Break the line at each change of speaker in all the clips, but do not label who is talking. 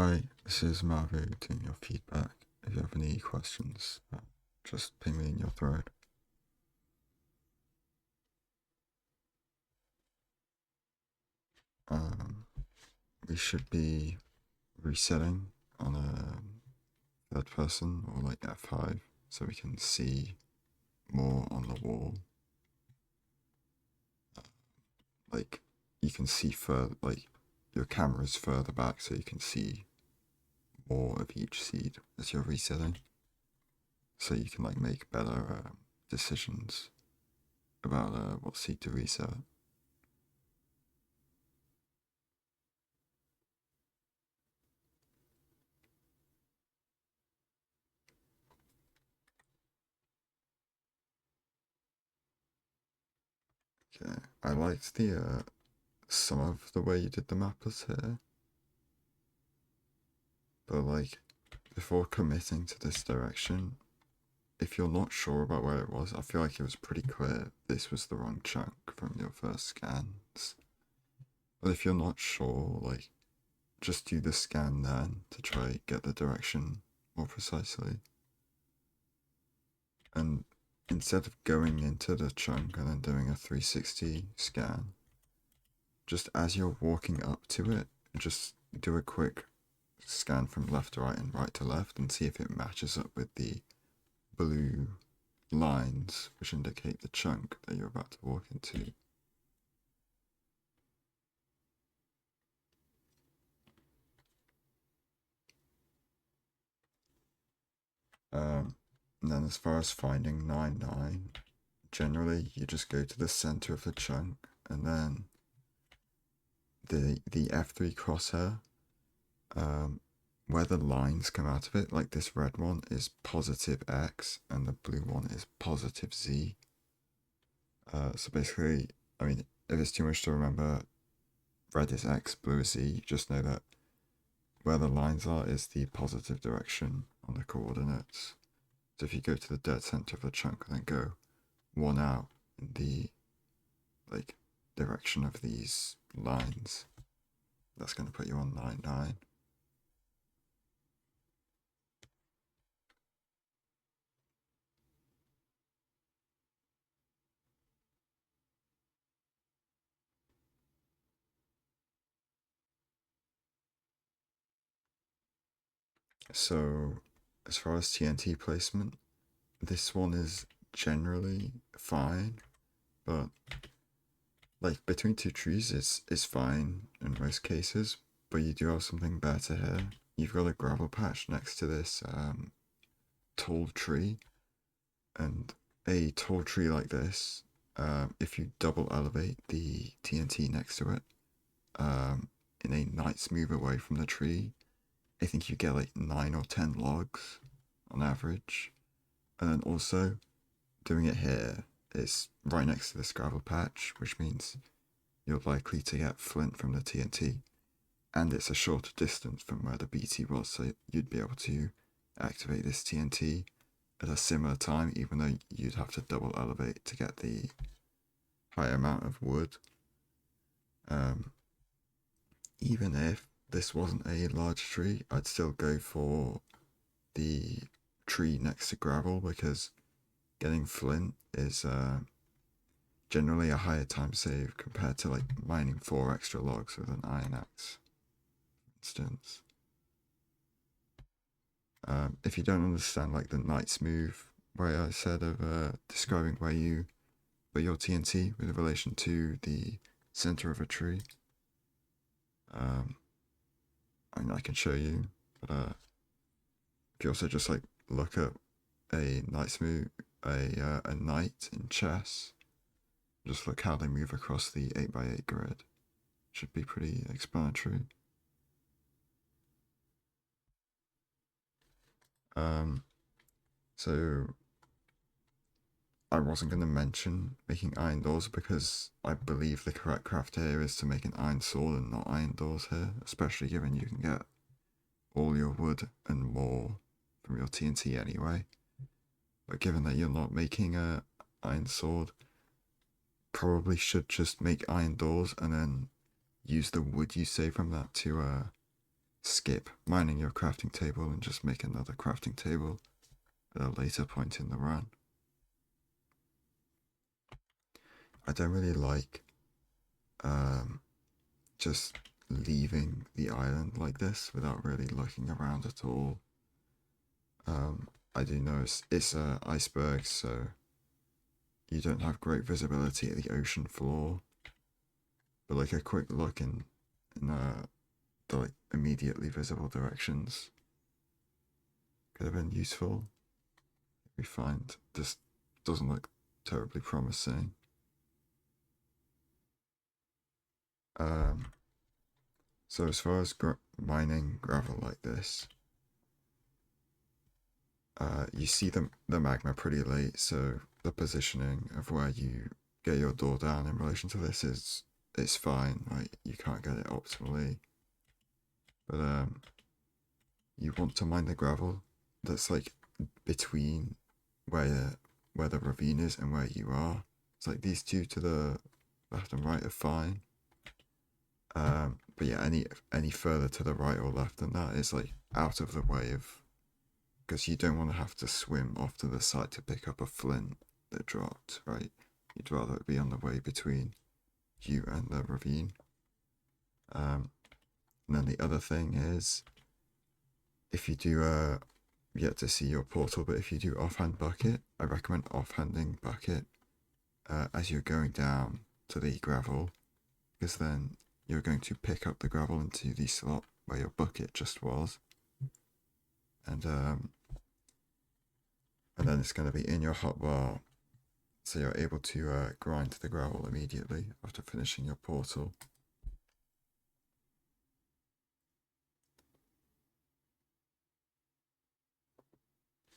Hi, this is Mauvu doing your feedback. If you have any questions, just ping me in your thread. We should be resetting on a third person or like F5 so we can see more on the wall. Like you can see further, like your camera's further back so you can see more of each seed as you're resetting. So you can like make better decisions about what seed to reset. Okay, I liked the some of the way you did the mappers here, but like before committing to this direction, if you're not sure about where it was, I feel like it was pretty clear this was the wrong chunk from your first scans. But if you're not sure, like just do the scan then to try get the direction more precisely. And instead of going into the chunk and then doing a 360 scan, just as you're walking up to it, just do a quick scan from left to right and right to left and see if it matches up with the blue lines which indicate the chunk that you're about to walk into. And then as far as finding 9-9, generally you just go to the center of the chunk and then the F3 crosshair, where the lines come out of it, like this red one is positive X and the blue one is positive Z. So basically, I mean, if it's too much to remember, red is X, blue is Z, just know that where the lines are is the positive direction on the coordinates. So if you go to the dead center of the chunk and then go one out in the like direction of these lines, that's going to put you on 9-9. So as far as TNT placement, this one is generally fine, but like between two trees is fine in most cases, but you do have something better here. You've got a gravel patch next to this tall tree, and a tall tree like this, if you double elevate the TNT next to it, in a nice move away from the tree, I think you get like 9 or 10 logs on average. And then also doing it here is right next to this gravel patch, which means you're likely to get flint from the TNT, and it's a shorter distance from where the BT was, so you'd be able to activate this TNT at a similar time, even though you'd have to double elevate to get the higher amount of wood. Even if this wasn't a large tree, I'd still go for the tree next to gravel because getting flint is generally a higher time save compared to like mining 4 extra logs with an iron axe, for instance. If you don't understand like the knight's move way I said of describing where your TNT with relation to the center of a tree, I mean I can show you, but if you also just like look at a knight's move, a knight in chess, just look how they move across the 8x8 grid. Should be pretty explanatory. So I wasn't going to mention making iron doors because I believe the correct craft here is to make an iron sword and not iron doors here, especially given you can get all your wood and more from your TNT anyway. But given that you're not making a iron sword, probably should just make iron doors and then use the wood you save from that skip mining your crafting table and just make another crafting table at a later point in the run. I don't really like just leaving the island like this without really looking around at all. I do know it's a iceberg, so you don't have great visibility at the ocean floor. But like a quick look in the like immediately visible directions could have been useful. We find this doesn't look terribly promising. So as far as mining gravel like this, you see the magma pretty late, so the positioning of where you get your door down in relation to this it's fine, right? You can't get it optimally, but you want to mine the gravel that's like between where the ravine is and where you are. It's like these two to the left and right are fine. But yeah, any further to the right or left than that is like out of the way of, because you don't want to have to swim off to the side to pick up a flint that dropped, right? You'd rather it be on the way between you and the ravine. And then the other thing is, if you do yet to see your portal, but if you do offhand bucket, I recommend offhanding bucket as you're going down to the gravel, because then you're going to pick up the gravel into the slot where your bucket just was, and then it's going to be in your hotbar, so you're able to grind the gravel immediately after finishing your portal.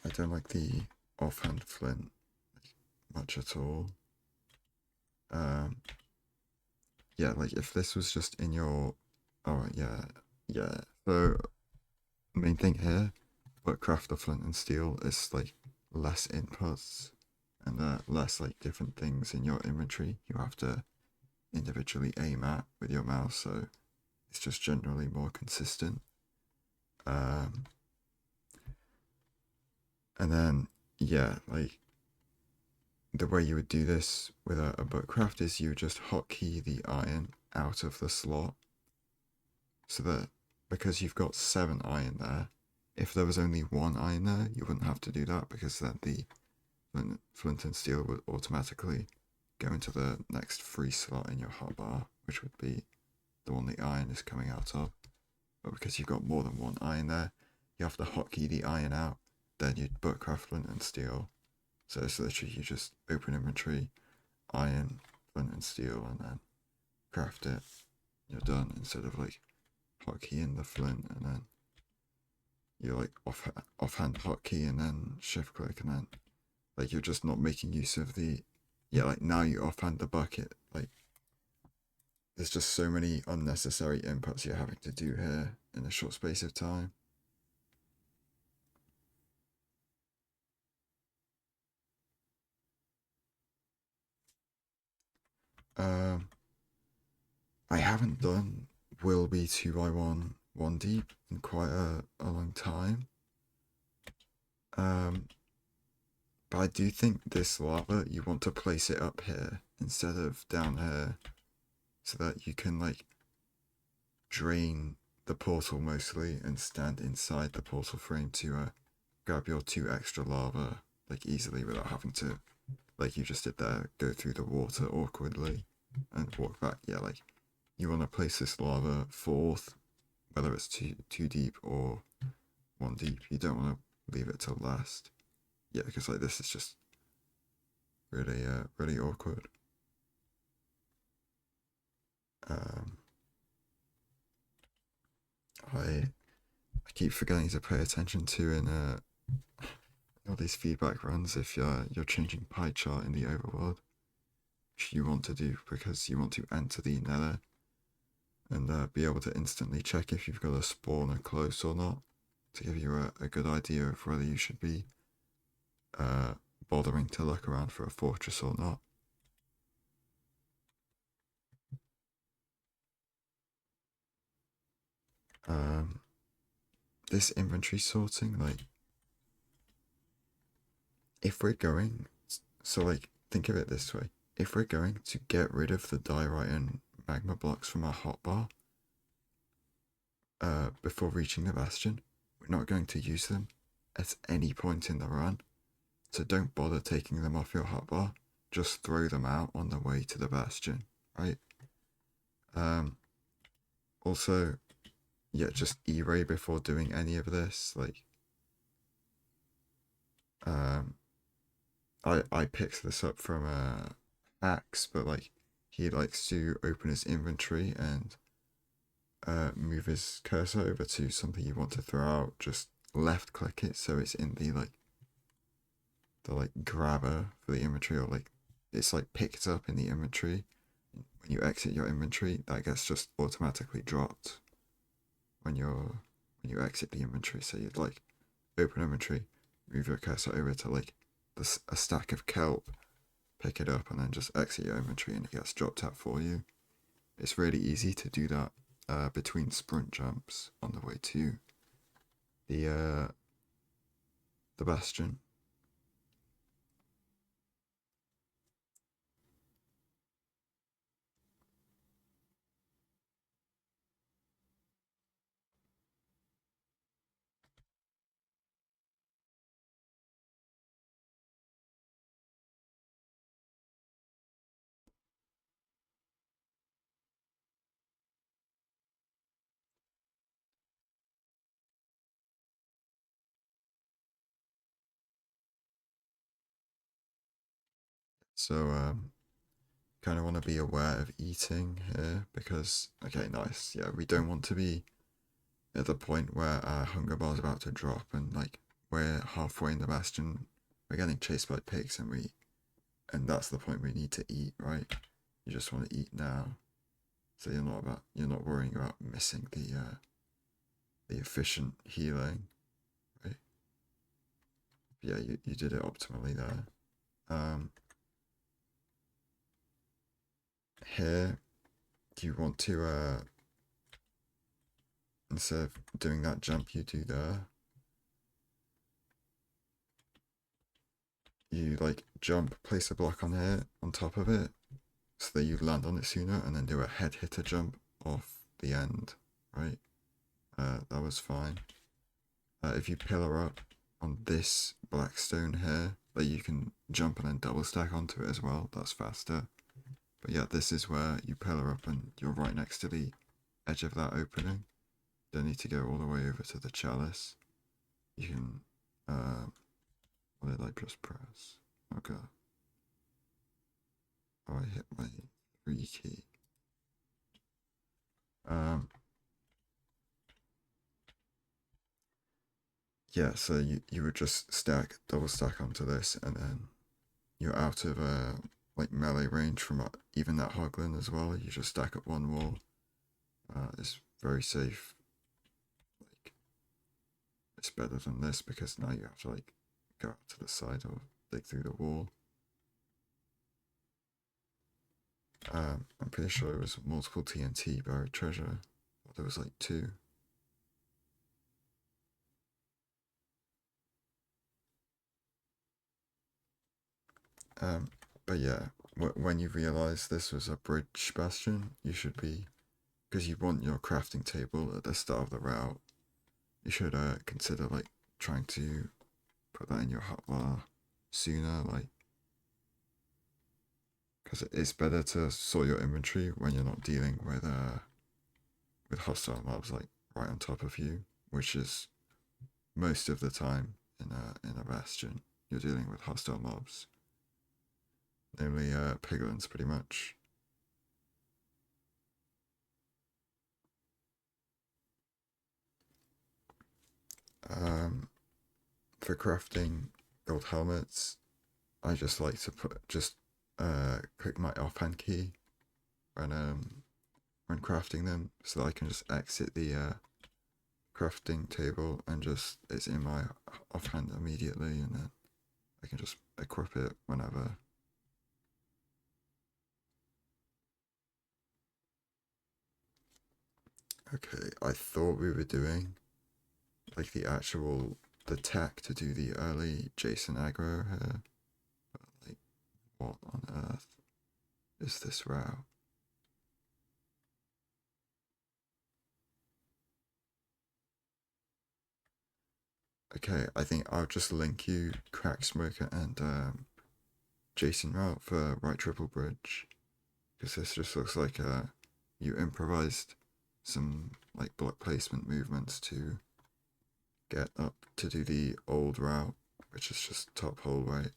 I don't like the offhand flint much at all. Yeah, like if this was just in your, oh yeah. So main thing here, but craft the flint and steel is like less inputs and less like different things in your inventory you have to individually aim at with your mouse, so it's just generally more consistent. And then yeah, like the way you would do this with a bookcraft is you would just hotkey the iron out of the slot, so that because you've got 7 iron there, if there was only 1 iron there, you wouldn't have to do that, because then the flint and steel would automatically go into the next free slot in your hotbar, which would be the one the iron is coming out of. But because you've got more than 1 iron there, you have to hotkey the iron out, then you'd bookcraft flint and steel. So it's literally you just open inventory, iron, flint and steel, and then craft it. You're done, instead of like hotkeying the flint and then you like offhand hotkey and then shift click, and then like you're just not making use of the, yeah, like now you offhand the bucket. Like there's just so many unnecessary inputs you're having to do here in a short space of time. I haven't done will be 2x1 1 deep in quite a long time. But I do think this lava, you want to place it up here instead of down here, so that you can like drain the portal mostly and stand inside the portal frame to grab your 2 extra lava like easily without having to, like you just did there, go through the water awkwardly and walk back. Yeah, like you want to place this lava 4th, whether it's two deep or 1 deep. You don't want to leave it till last. Yeah, because like this is just really really awkward. I keep forgetting to pay attention to in all these feedback runs if you're changing pie chart in the overworld, which you want to do because you want to enter the nether and be able to instantly check if you've got a spawner close or not, to give you a good idea of whether you should be bothering to look around for a fortress or not. this inventory sorting, like, if we're going, so like, think of it this way. If we're going to get rid of the diorite and magma blocks from our hotbar, before reaching the bastion, we're not going to use them at any point in the run. So don't bother taking them off your hotbar. Just throw them out on the way to the bastion, right? Also, yeah, just E-ray before doing any of this. Like, I picked this up from Axe, but like he likes to open his inventory and move his cursor over to something you want to throw out. Just left click it so it's in the grabber for the inventory, or like it's like picked up in the inventory. When you exit your inventory, that gets just automatically dropped when you exit the inventory. So you'd like open inventory, move your cursor over to like a stack of kelp, pick it up, and then just exit your inventory, and it gets dropped out for you. It's really easy to do that between sprint jumps on the way to the bastion. So kind of want to be aware of eating here because, okay, nice, yeah, we don't want to be at the point where our hunger bar is about to drop and like we're halfway in the bastion, we're getting chased by pigs, and that's the point we need to eat, right? You just want to eat now, so you're not worrying about missing the efficient healing, right? Yeah, you did it optimally there. Here, do you want to instead of doing that jump you do there, you like jump, place a block on here on top of it, so that you land on it sooner, and then do a head hitter jump off the end, right? That was fine. If you pillar up on this black stone here, that you can jump and then double stack onto it as well, that's faster. But yeah, this is where you pillar up and you're right next to the edge of that opening. Don't need to go all the way over to the chalice. You can, what did I just press? Okay. Oh, I hit my 3 key. Yeah, so you would just double stack onto this, and then you're out of like melee range from even that hoglin as well. You just stack up one wall. It's very safe. Like, it's better than this because now you have to like go out to the side or dig through the wall. I'm pretty sure it was multiple TNT buried treasure. There was like 2. But yeah, when you realize this was a bridge bastion, you should be, because you want your crafting table at the start of the route, you should consider like trying to put that in your hotbar sooner, like, because it's better to sort your inventory when you're not dealing with hostile mobs like right on top of you, which is most of the time in a bastion. You're dealing with hostile mobs, namely piglins, pretty much. For crafting gold helmets, I just like to click my offhand key when crafting them, so that I can just exit the crafting table and just it's in my offhand immediately, and then I can just equip it whenever. Okay, I thought we were doing like the tech to do the early Jason aggro here. But like, what on earth is this route? Okay, I think I'll just link you Crack Smoker and Jason route for right triple bridge, because this just looks like you improvised some like block placement movements to get up to do the old route, which is just top hole right.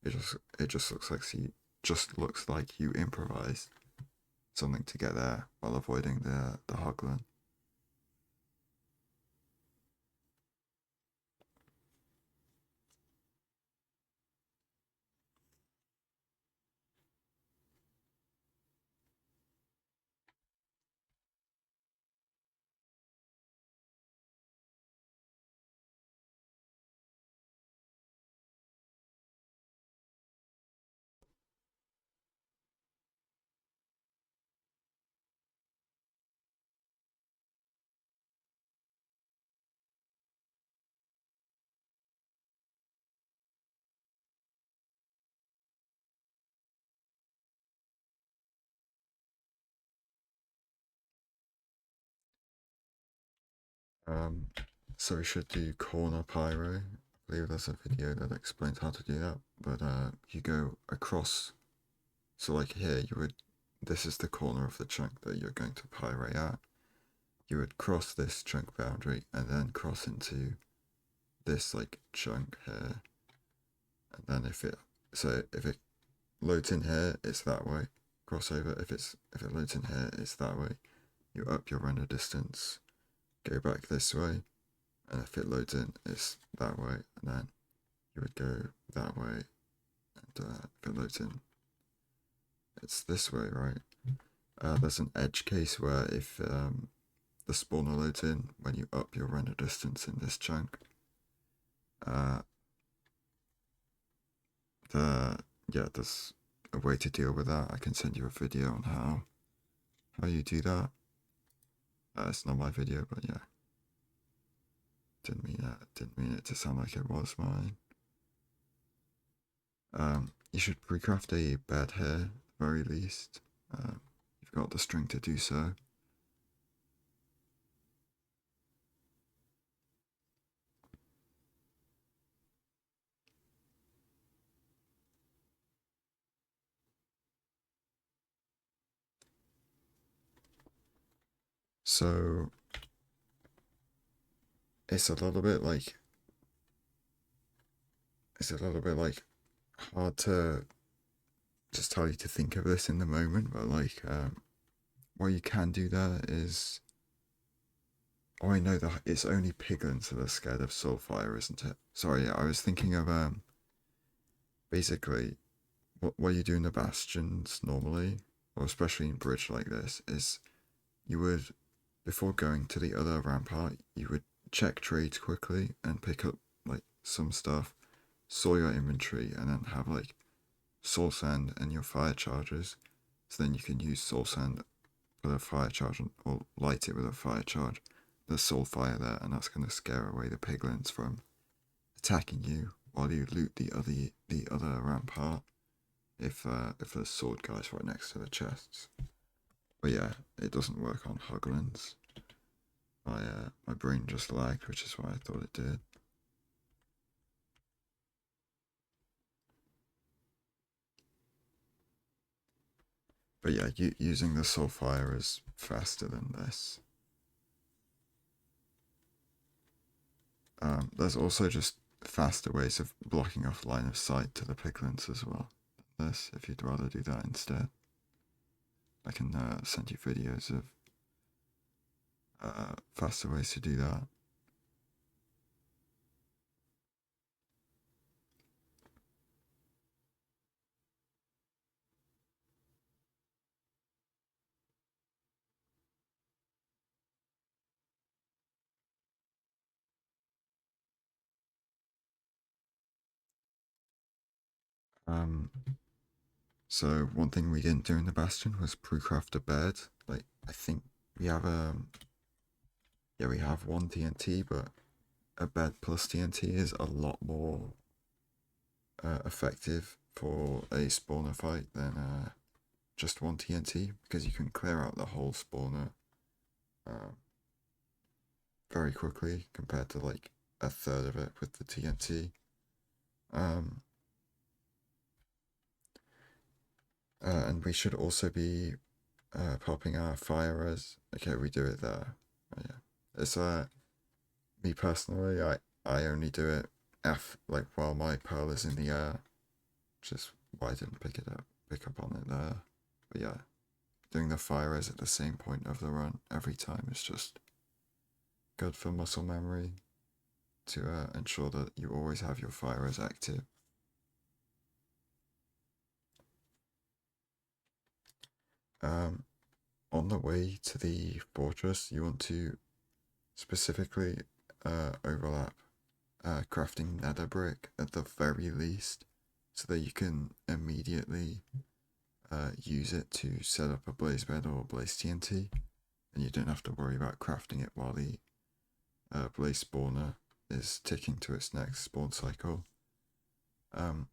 It just looks like you improvised something to get there while avoiding the hogland. Um, so we should do corner pyro. I believe there's a video that explains how to do that. But you go across. So like here, this is the corner of the chunk that you're going to pyro at. You would cross this chunk boundary and then cross into this like chunk here. And then if it loads in here, it's that way. Crossover. If it loads in here, it's that way. You up your render distance, go back this way, and if it loads in, it's that way, and then you would go that way, and if it loads in, it's this way, right? There's an edge case where if the spawner loads in when you up your render distance in this chunk, there's a way to deal with that. I can send you a video on how you do that. It's not my video, but yeah. Didn't mean it to sound like it was mine. You should pre-craft a bed here, at the very least. You've got the string to do so. So it's a little bit like hard to just tell you to think of this in the moment, but like what you can do there is, oh, I know that it's only piglins that are scared of soulfire, isn't it? Sorry, I was thinking of basically what you do in the bastions normally, or especially in bridge like this, is you would, before going to the other rampart, you would check trades quickly and pick up like some stuff, sort your inventory, and then have like soul sand and your fire charges. So then you can use soul sand with a fire charge or light it with a fire charge. There's soul fire there, and that's going to scare away the piglins from attacking you while you loot the other rampart. If there's sword guys right next to the chests. But yeah, it doesn't work on hoglins. My brain just lagged, which is why I thought it did. But yeah, using the soulfire is faster than this. There's also just faster ways of blocking off line of sight to the piglins as well. This, if you'd rather do that instead. I can send you videos of faster ways to do that. So one thing we didn't do in the Bastion was pre-craft a bed. Like I think we have we have one TNT, but a bed plus TNT is a lot more effective for a spawner fight than just one TNT, because you can clear out the whole spawner very quickly compared to like a third of it with the TNT. And we should also be popping our fire res. Okay, we do it there. Oh, yeah, it's me personally, I only do it like while my pearl is in the air, which is why I didn't pick up on it there. But yeah, doing the fire res at the same point of the run every time is just good for muscle memory to ensure that you always have your fire res active. On the way to the fortress, you want to specifically overlap crafting nether brick at the very least, so that you can immediately use it to set up a blaze bed or blaze TNT, and you don't have to worry about crafting it while the blaze spawner is ticking to its next spawn cycle. But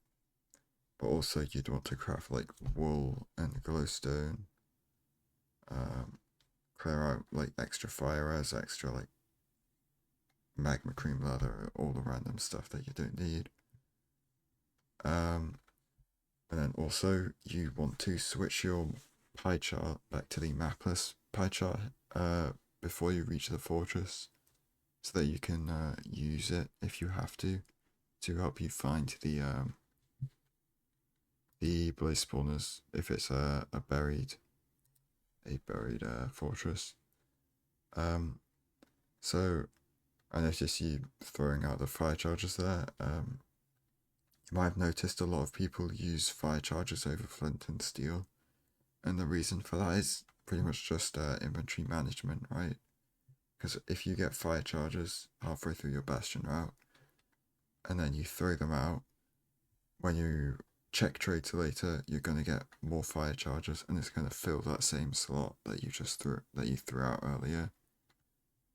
also you'd want to craft like wool and glowstone, clear out like extra fire as extra like magma cream leather, all the random stuff that you don't need. And then also you want to switch your pie chart back to the mapless pie chart before you reach the fortress, so that you can use it if you have to help you find the blaze spawners if it's a buried fortress. So I noticed you throwing out the fire charges there. You might have noticed a lot of people use fire charges over flint and steel, and the reason for that is pretty much just inventory management, right? Because if you get fire charges halfway through your bastion route, and then you throw them out, when you check trades later, you're going to get more fire charges, and it's going to fill that same slot that you threw out earlier.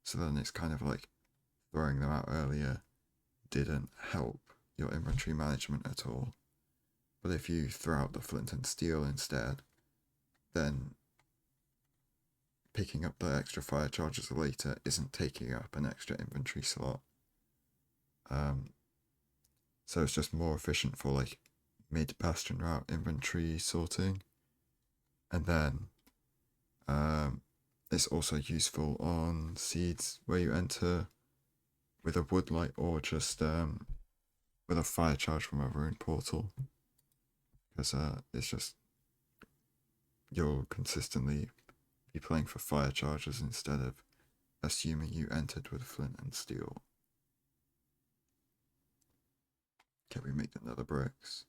So then it's kind of like throwing them out earlier didn't help your inventory management at all. But if you throw out the flint and steel instead, then picking up the extra fire charges later isn't taking up an extra inventory slot. So it's just more efficient for like mid bastion route inventory sorting. And then it's also useful on seeds where you enter with a woodlight or just with a fire charge from a rune portal, because it's just you'll consistently be playing for fire charges instead of assuming you entered with flint and steel. Okay, we make another bricks.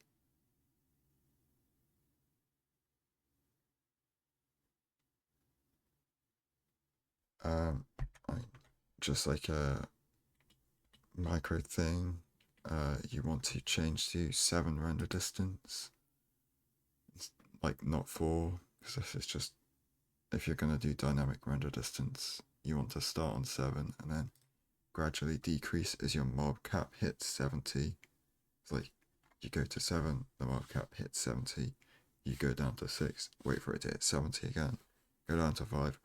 Just like a micro thing, you want to change to 7 render distance, like not 4, because this is just, if you're going to do dynamic render distance, you want to start on 7 and then gradually decrease as your mob cap hits 70. It's like you go to 7, the mob cap hits 70, you go down to 6, wait for it to hit 70 again, go down to 5,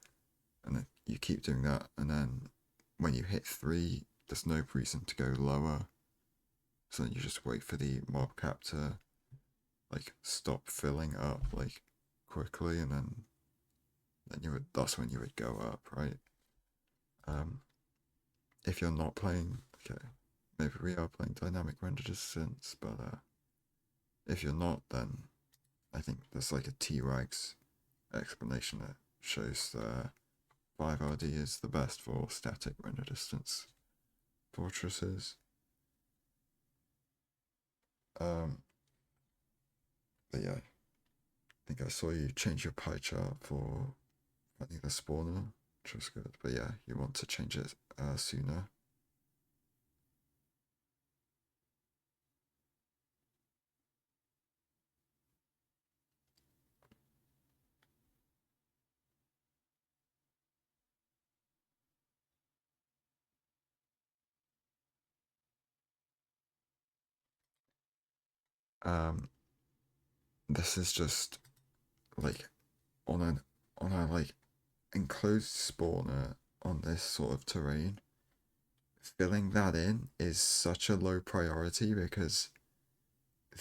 and then you keep doing that, and then when you hit 3, there's no reason to go lower, so then you just wait for the mob cap to like stop filling up like quickly, and then that's when you would go up, right? If you're not playing, okay, maybe we are playing dynamic render distance, but if you're not, then I think there's like a T-Rags explanation that shows 5RD is the best for static render distance fortresses. But yeah, I think I saw you change your pie chart for finding the spawner, which was good. But yeah, you want to change it sooner. Um, this is just like on a like enclosed spawner on this sort of terrain. Filling that in is such a low priority because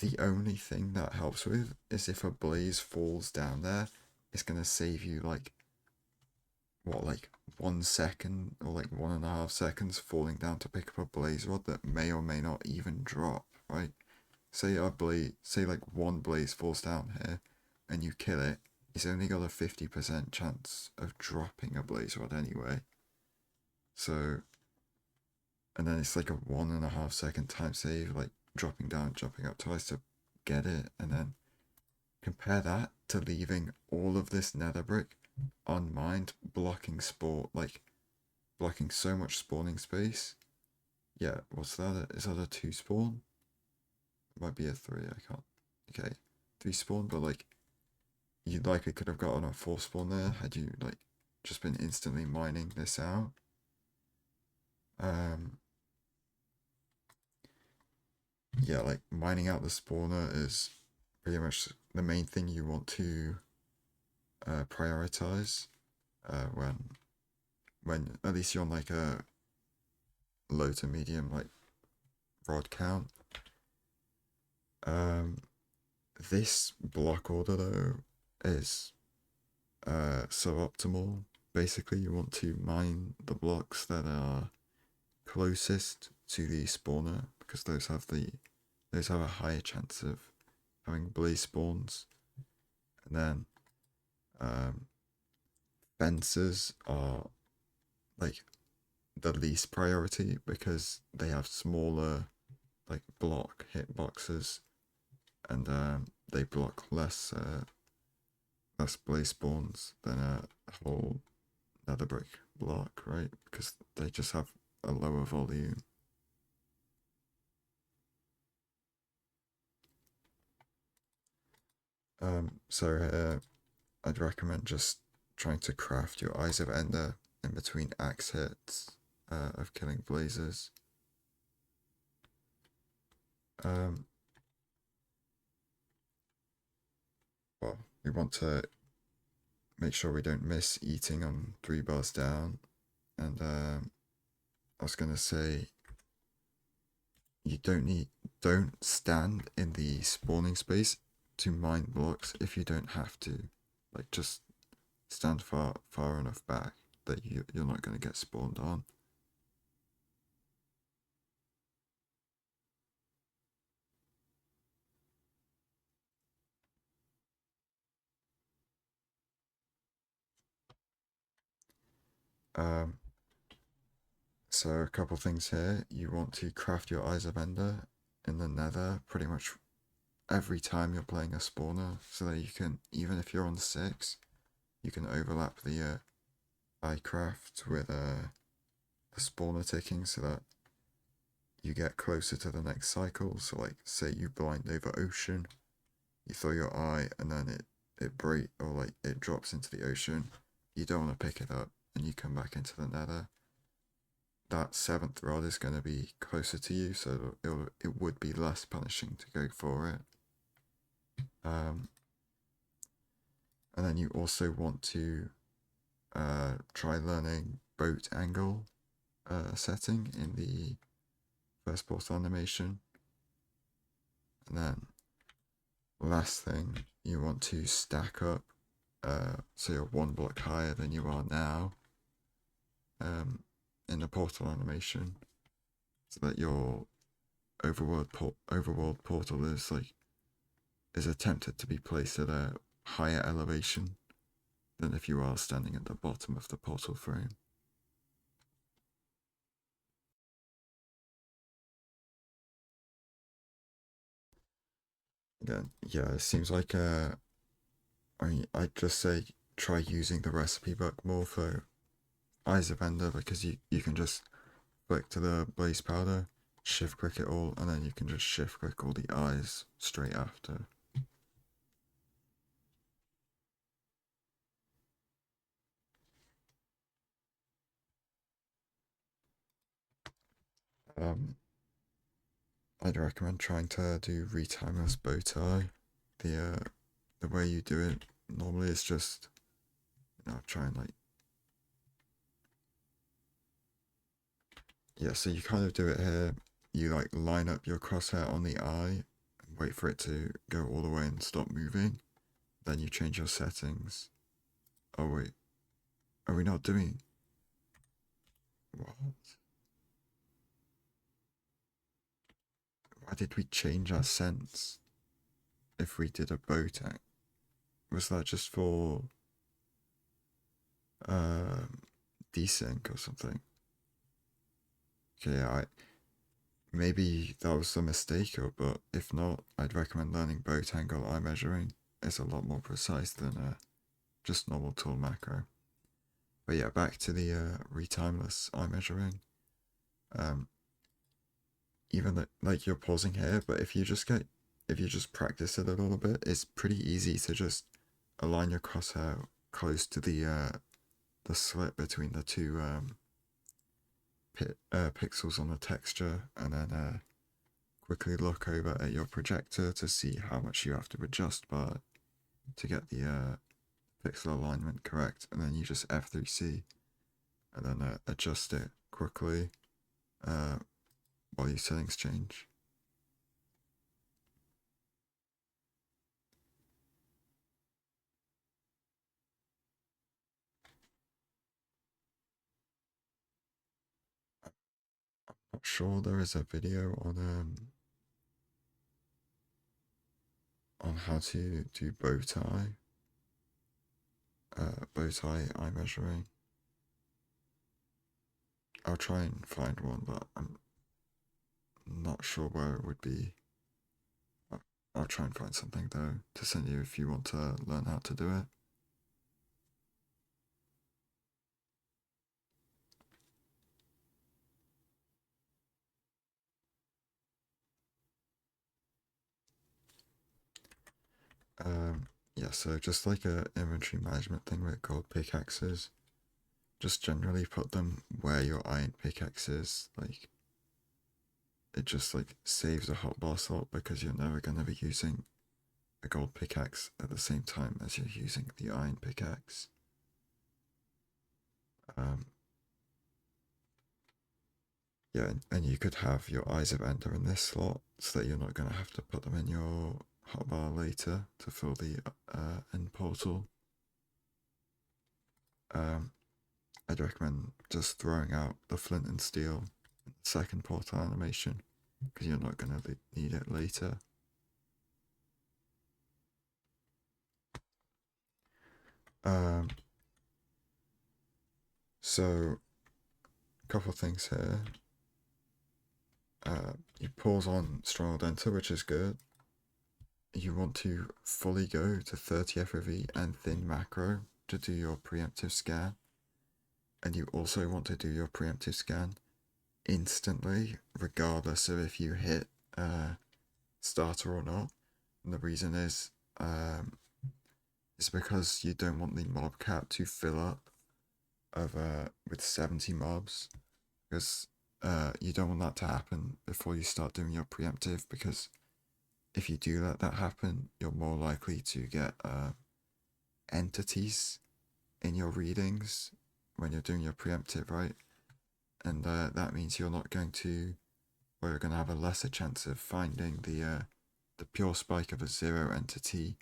the only thing that helps with is if a blaze falls down there, it's gonna save you like what, like 1 second or like 1.5 seconds falling down to pick up a blaze rod that may or may not even drop, right? Say like one blaze falls down here and you kill it, it's only got a 50% chance of dropping a blaze rod anyway. So, and then it's like a 1.5 second time save, like dropping down, jumping up twice to get it, and then compare that to leaving all of this nether brick unmined, blocking blocking so much spawning space. Yeah, what's that? Is that a 2 spawn? It might be a 3, I can't. Okay, 3 spawn, but like, you likely could have gotten a 4 spawn there had you like just been instantly mining this out. Um, yeah, like mining out the spawner is pretty much the main thing you want to prioritize when at least you're on like a low to medium like rod count. Um, this block order though is suboptimal. Basically, you want to mine the blocks that are closest to the spawner because those have a higher chance of having blaze spawns. And then fences are like the least priority because they have smaller like block hitboxes and they block less blaze spawns than a whole nether brick block, right? Because they just have a lower volume. So I'd recommend just trying to craft your Eyes of Ender in between axe hits of killing blazes. Um, well, we want to make sure we don't miss eating on 3 bars down. And I was gonna say, you don't stand in the spawning space to mine blocks if you don't have to. Like just stand far enough back that you're not gonna get spawned on. Um, so a couple things here. You want to craft your Eyes of Ender in the Nether pretty much every time you're playing a spawner, so that you can, even if you're on 6, you can overlap the eye craft with the spawner ticking, so that you get closer to the next cycle. So like, say you blind over ocean, you throw your eye, and then it break or like it drops into the ocean. You don't want to pick it up, and you come back into the Nether. That 7th rod is going to be closer to you, so it would be less punishing to go for it. And then you also want to try learning boat angle setting in the first portal animation. And then last thing, you want to stack up so you're 1 block higher than you are now in the portal animation, so that your overworld portal is attempted to be placed at a higher elevation than if you are standing at the bottom of the portal frame. Again, yeah, it seems like I'd just say try using the recipe book more for Eyes of Ender, because you can just flick to the blaze powder, shift click it all, and then you can just shift click all the eyes straight after. Um, I'd recommend trying to do retimeless bow tie. The way you do it normally is just, try and like, yeah, so you kind of do it here. You like line up your crosshair on the eye and wait for it to go all the way and stop moving. Then you change your settings. Oh wait, are we not doing what? Why did we change our sense if we did a bow tie? Was that just for um desync or something? Okay, I maybe that was a mistake, but if not, I'd recommend learning bow angle eye measuring. It's a lot more precise than just normal tool macro. But yeah, back to the retimeless eye measuring. Um, even like you're pausing here, but if you just practice it a little bit, it's pretty easy to just align your crosshair close to the slit between the two pixels on the texture, and then quickly look over at your projector to see how much you have to adjust by to get the pixel alignment correct, and then you just F3C and then adjust it quickly while your settings change. Not sure there is a video on how to do bow tie eye measuring. I'll try and find one, but I'm not sure where it would be. I'll try and find something though to send you if you want to learn how to do it. Yeah, so just like a inventory management thing with gold pickaxes, just generally put them where your iron pickaxe is. Like, it just like saves a hotbar slot because you're never going to be using a gold pickaxe at the same time as you're using the iron pickaxe. Um, yeah, and you could have your Eyes of Ender in this slot so that you're not going to have to put them in your hotbar later to fill the end portal. I'd recommend just throwing out the flint and steel in the second portal animation because you're not going to need it later. So, a couple of things here. You pause on Stronghold Enter, which is good. You want to fully go to 30 FOV and thin macro to do your preemptive scan. And you also want to do your preemptive scan instantly, regardless of if you hit starter or not. And the reason is because you don't want the mob cap to fill up with 70 mobs, because you don't want that to happen before you start doing your preemptive, because if you do let that happen, you're more likely to get entities in your readings when you're doing your preemptive, right? And that means you're not going to, or you're going to have a lesser chance of finding the pure spike of a zero entity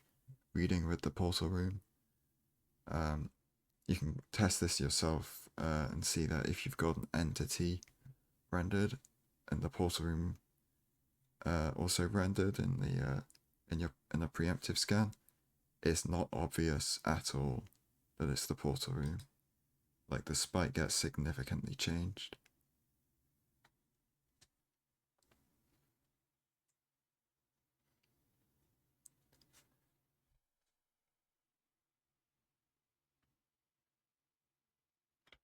reading with the portal room. You can test this yourself and see that if you've got an entity rendered and the portal room also rendered in the preemptive scan, it's not obvious at all that it's the portal room. Like, the spike gets significantly changed.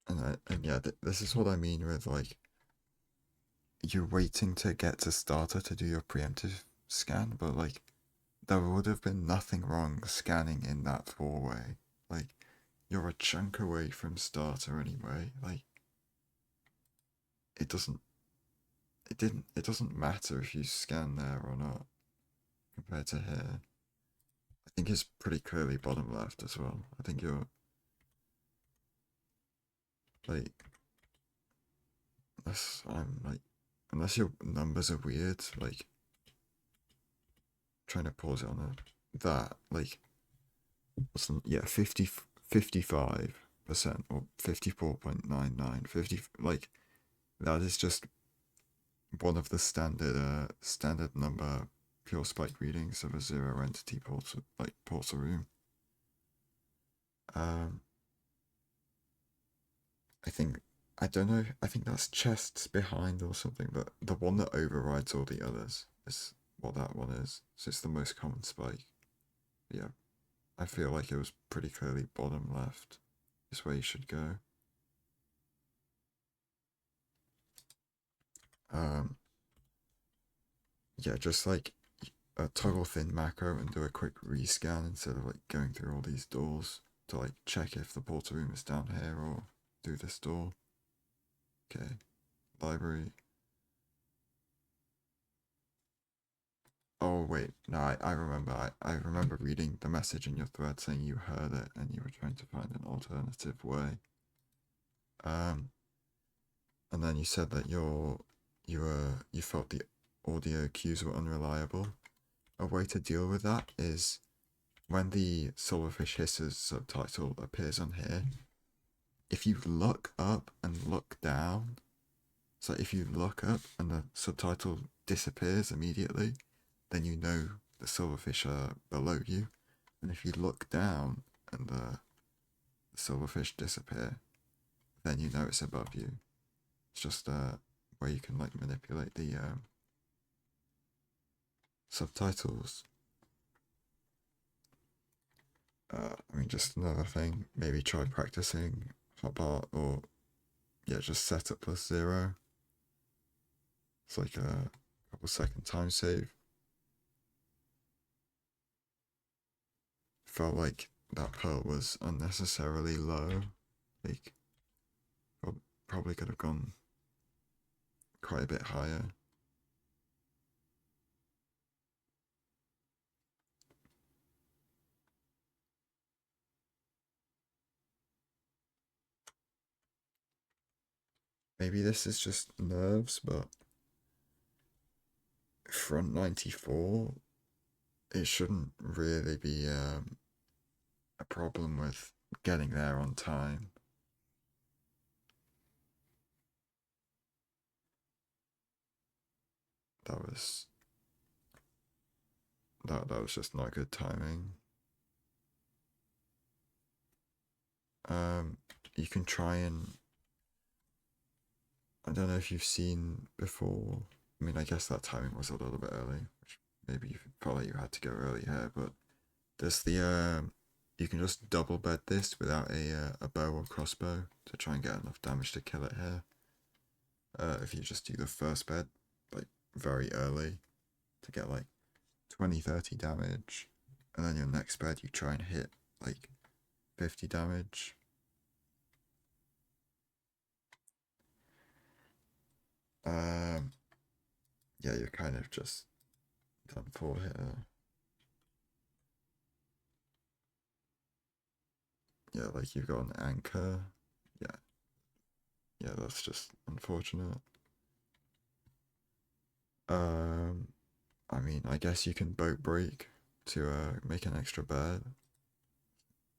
And yeah, this is what I mean with, like, you're waiting to get to starter to do your preemptive scan, but like, there would have been nothing wrong scanning in that 4-way. Like, you're a chunk away from starter anyway. Like, it it doesn't matter if you scan there or not compared to here. I think it's pretty clearly bottom left as well. I think you're like, unless your numbers are weird, like trying to pause it on that, like, yeah, 55% or 54.99, 50, like, that is just one of the standard number pure spike readings of a zero entity portal, like portal room. I think, I don't know, I think that's chests behind or something, but the one that overrides all the others is what that one is. So it's the most common spike. Yeah, I feel like it was pretty clearly bottom left is where you should go. Yeah, just like a toggle thin macro and do a quick rescan instead of like going through all these doors to like check if the portal room is down here or through this door. Okay, library. Oh wait, no, I remember. I remember reading the message in your thread saying you heard it and you were trying to find an alternative way. And then you said that you felt the audio cues were unreliable. A way to deal with that is when the Silverfish Hisses subtitle appears on here, if you look up and look down, so if you look up and the subtitle disappears immediately, then you know the silverfish are below you. And if you look down and the silverfish disappear, then you know it's above you. It's just where you can like manipulate the subtitles. I mean, just another thing, maybe try practicing hotbar or, yeah, just setup +0. It's like a couple second time save. Felt like that pearl was unnecessarily low. Like, probably could have gone quite a bit higher. Maybe this is just nerves, but front 94, it shouldn't really be a problem with getting there on time. That was that was just not good timing. You can try and, I don't know if you've seen before. I mean, I guess that timing was a little bit early, which maybe you felt like you had to go early here, but there's the you can just double bed this without a bow or crossbow to try and get enough damage to kill it here. If you just do the first bed like very early to get like 20-30 damage, and then your next bed you try and hit like 50 damage. Yeah, you're kind of just done for here. Yeah, like you've got an anchor. Yeah, yeah, that's just unfortunate. I mean, I guess you can boat break to make an extra bed.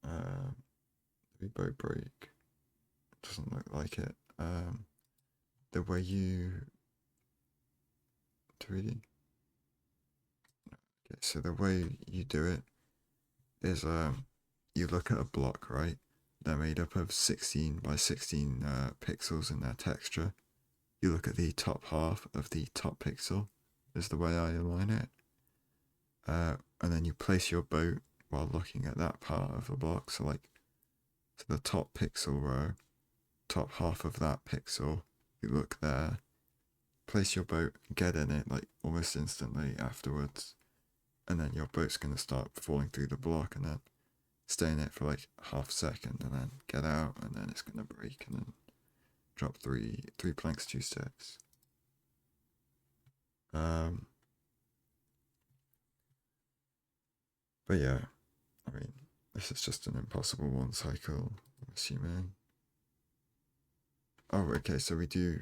Maybe boat break. Doesn't look like it. The way you really. Okay, so the way you do it is you look at a block, right? They're made up of 16 by 16 pixels in their texture. You look at the top half of the top pixel, is the way I align it. And then you place your boat while looking at that part of the block. So like to the top pixel row, top half of that pixel, you look there, place your boat, get in it like almost instantly afterwards, and then your boat's gonna start falling through the block and then stay in it for like half a second and then get out and then it's gonna break and then drop three planks, 2 sticks. Um, but yeah, I mean, this is just an impossible one cycle, I'm assuming. Oh, okay, so we do.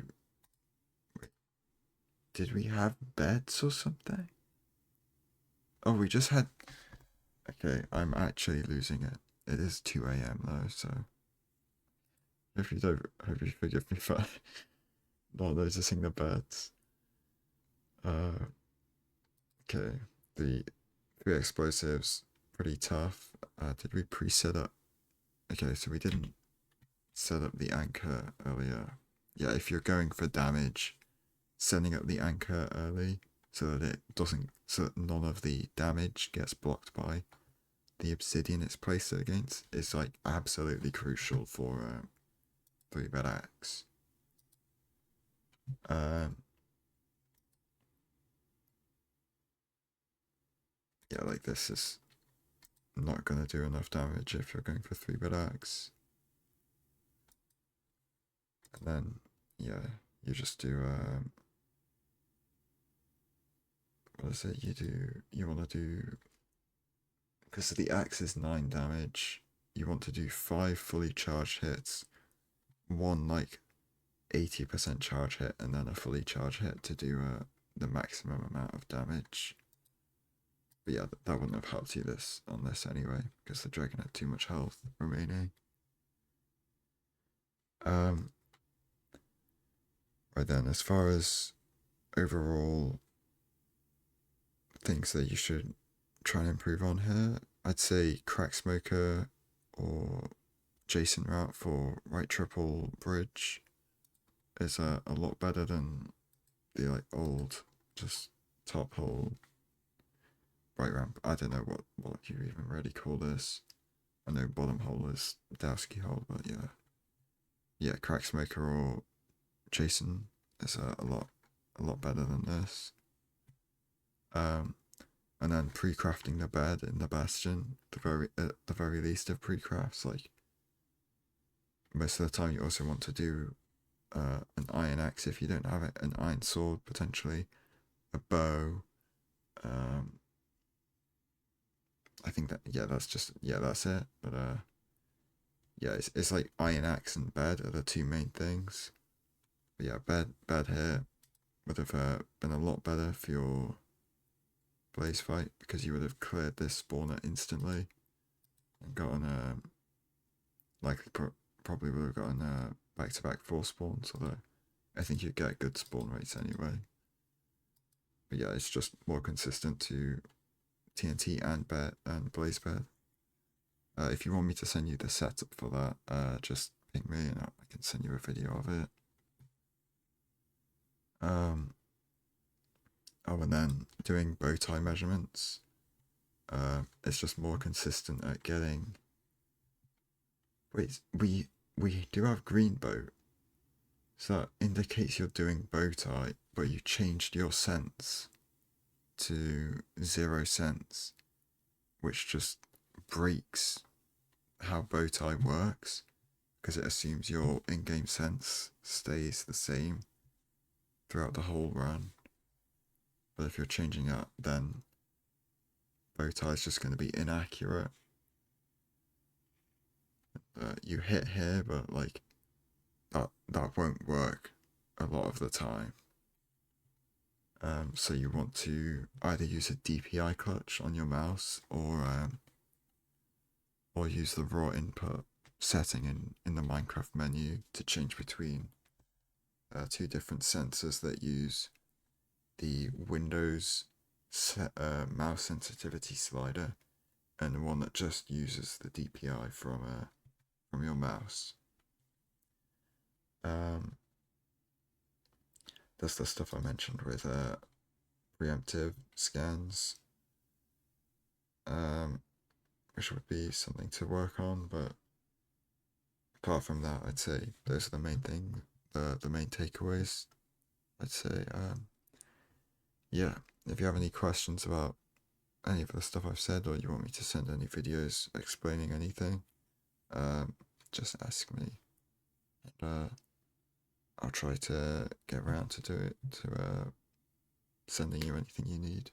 Wait, did we have beds or something? Oh, we just had. Okay, I'm actually losing it. It is 2 a.m. though, so if you don't, hope you forgive me for not noticing the beds. Uh, okay, the 3 explosives, pretty tough. Did we pre-set up? Okay, so we didn't set up the anchor earlier. Yeah, if you're going for damage, setting up the anchor early so that it doesn't, so that none of the damage gets blocked by the obsidian it's placed against is like absolutely crucial for 3-bed axe. Yeah, like this is not gonna do enough damage if you're going for 3-bed axe. And then yeah, you just do what is it? You wanna do, because the axe is 9 damage, you want to do 5 fully charged hits, 1 like 80% charge hit, and then a fully charged hit to do the maximum amount of damage. But yeah, that wouldn't have helped you on this anyway, because the dragon had too much health remaining. Right then, as far as overall things that you should try and improve on here, I'd say Crack Smoker or Jason route for right triple bridge is a lot better than the like old just top hole right ramp. I don't know what you even really call this. I know bottom hole is Dowski hole, but yeah, Crack Smoker or Jason is a lot better than this. And then pre-crafting the bed in the bastion, at the very least of pre-crafts. Like most of the time, you also want to do an iron axe if you don't have it, an iron sword potentially, a bow. I think that that's it. But yeah, it's like iron axe and bed are the two main things. But yeah, bed here would have been a lot better for your blaze fight because you would have cleared this spawner instantly and gotten probably would have gotten back-to-back 4 spawns, although I think you'd get good spawn rates anyway. But yeah, it's just more consistent to TNT and bed and blaze bed. If you want me to send you the setup for that, just ping me and I can send you a video of it. Oh, and then doing bow tie measurements. It's just more consistent at getting. Wait, we do have green bow, so that indicates you're doing bow tie, but you changed your sense to 0 cents, which just breaks how bow tie works because it assumes your in-game sense stays the same throughout the whole run. But if you're changing it, then bow tie is just going to be inaccurate. You hit here, but like that won't work a lot of the time. So you want to either use a DPI clutch on your mouse or use the raw input setting in the Minecraft menu to change between 2 different sensors that use the Windows mouse sensitivity slider and one that just uses the DPI from your mouse. That's the stuff I mentioned with preemptive scans, which would be something to work on, but apart from that, I'd say those are the main thing, the main takeaways. I'd say, yeah, if you have any questions about any of the stuff I've said, or you want me to send any videos explaining anything, just ask me, and I'll try to get around to do it, to sending you anything you need.